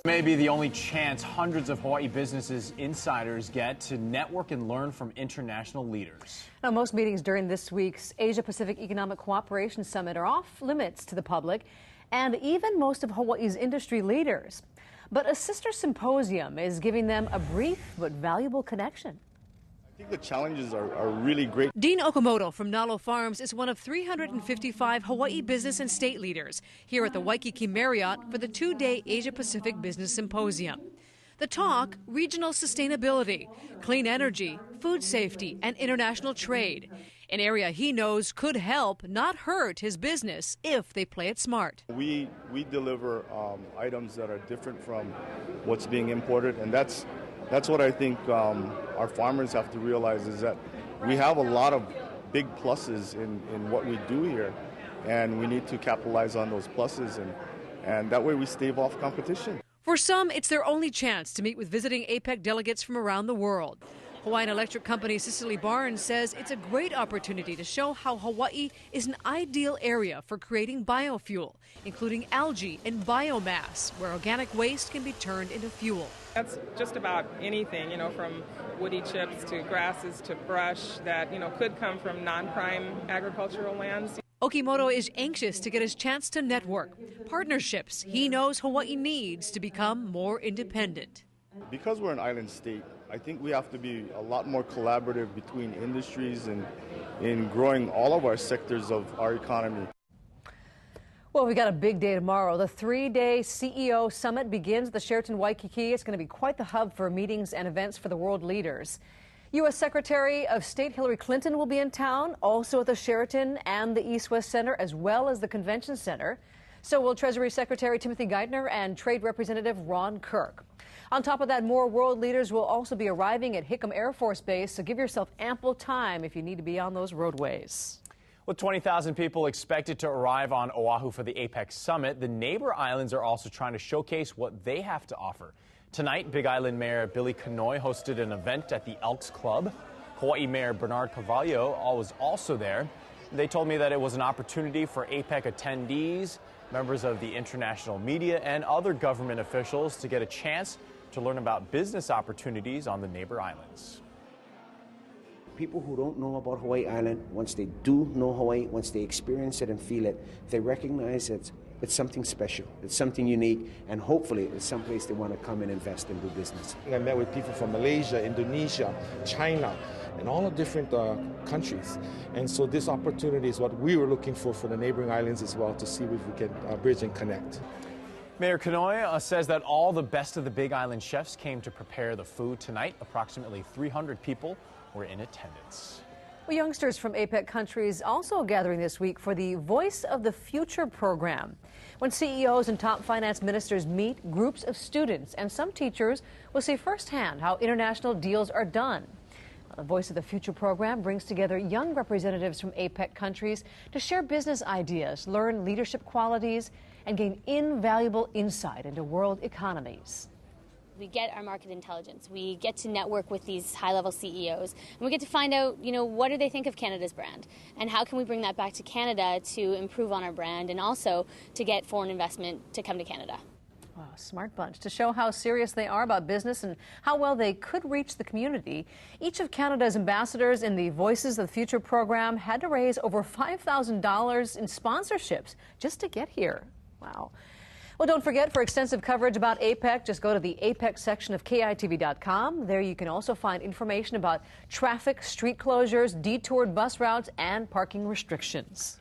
May be the only chance hundreds of Hawaii businesses insiders get to network and learn from international leaders. Now, most meetings during this week's Asia-Pacific Economic Cooperation Summit are off limits to the public and even most of Hawaii's industry leaders. But a sister symposium is giving them a brief but valuable connection. I think the challenges are really great. Dean Okamoto from Nalo Farms is one of 355 Hawaii business and state leaders here at the Waikiki Marriott for the two-day Asia-Pacific Business Symposium. The talk, regional sustainability, clean energy, food safety, and international trade, an area he knows could help, not hurt, his business if they play it smart. We deliver items that are different from what's being imported, and that's what I think our farmers have to realize, is that we have a lot of big pluses in what we do here, and we need to capitalize on those pluses, and that way we stave off competition. For some, it's their only chance to meet with visiting APEC delegates from around the world. Hawaiian Electric Company Cicely Barnes says it's a great opportunity to show how Hawaii is an ideal area for creating biofuel, including algae and biomass, where organic waste can be turned into fuel. That's just about anything, from woody chips to grasses to brush that, could come from non-prime agricultural lands. Okimoto is anxious to get his chance to network, partnerships he knows Hawaii needs to become more independent. Because we're an island state, I think we have to be a lot more collaborative between industries and in growing all of our sectors of our economy. Well, we got a big day tomorrow. The three-day CEO Summit begins at the Sheraton Waikiki. It's going to be quite the hub for meetings and events for the world leaders. U.S. Secretary of State Hillary Clinton will be in town, also at the Sheraton and the East-West Center, as well as the Convention Center. So will Treasury Secretary Timothy Geithner and Trade Representative Ron Kirk. On top of that, more world leaders will also be arriving at Hickam Air Force Base, so give yourself ample time if you need to be on those roadways. With 20,000 people expected to arrive on Oahu for the APEC summit, the neighbor islands are also trying to showcase what they have to offer. Tonight, Big Island Mayor Billy Kanoy hosted an event at the Elks Club. Hawaii Mayor Bernard Carvalho was also there. They told me that it was an opportunity for APEC attendees, members of the international media, and other government officials to get a chance to learn about business opportunities on the neighbor islands. People who don't know about Hawaii Island, once they do know Hawaii, once they experience it and feel it, they recognize it's something special, it's something unique, and hopefully it's someplace they want to come and invest and do business. I met with people from Malaysia, Indonesia, China, and all the different countries. And so this opportunity is what we were looking for the neighboring islands as well, to see if we can bridge and connect. Mayor Kanoy says that all the best of the Big Island chefs came to prepare the food tonight. Approximately 300 people were in attendance. Well, youngsters from APEC countries also gathering this week for the Voice of the Future program. When CEOs and top finance ministers meet, groups of students and some teachers will see firsthand how international deals are done. The Voice of the Future program brings together young representatives from APEC countries to share business ideas, learn leadership qualities, and gain invaluable insight into world economies. We get our market intelligence. We get to network with these high-level CEOs, and we get to find out, what do they think of Canada's brand, and how can we bring that back to Canada to improve on our brand and also to get foreign investment to come to Canada. Wow, smart bunch. To show how serious they are about business and how well they could reach the community, each of Canada's ambassadors in the Voices of the Future program had to raise over $5,000 in sponsorships just to get here. Wow. Well, don't forget, for extensive coverage about APEC, just go to the APEC section of KITV.com. There you can also find information about traffic, street closures, detoured bus routes, and parking restrictions.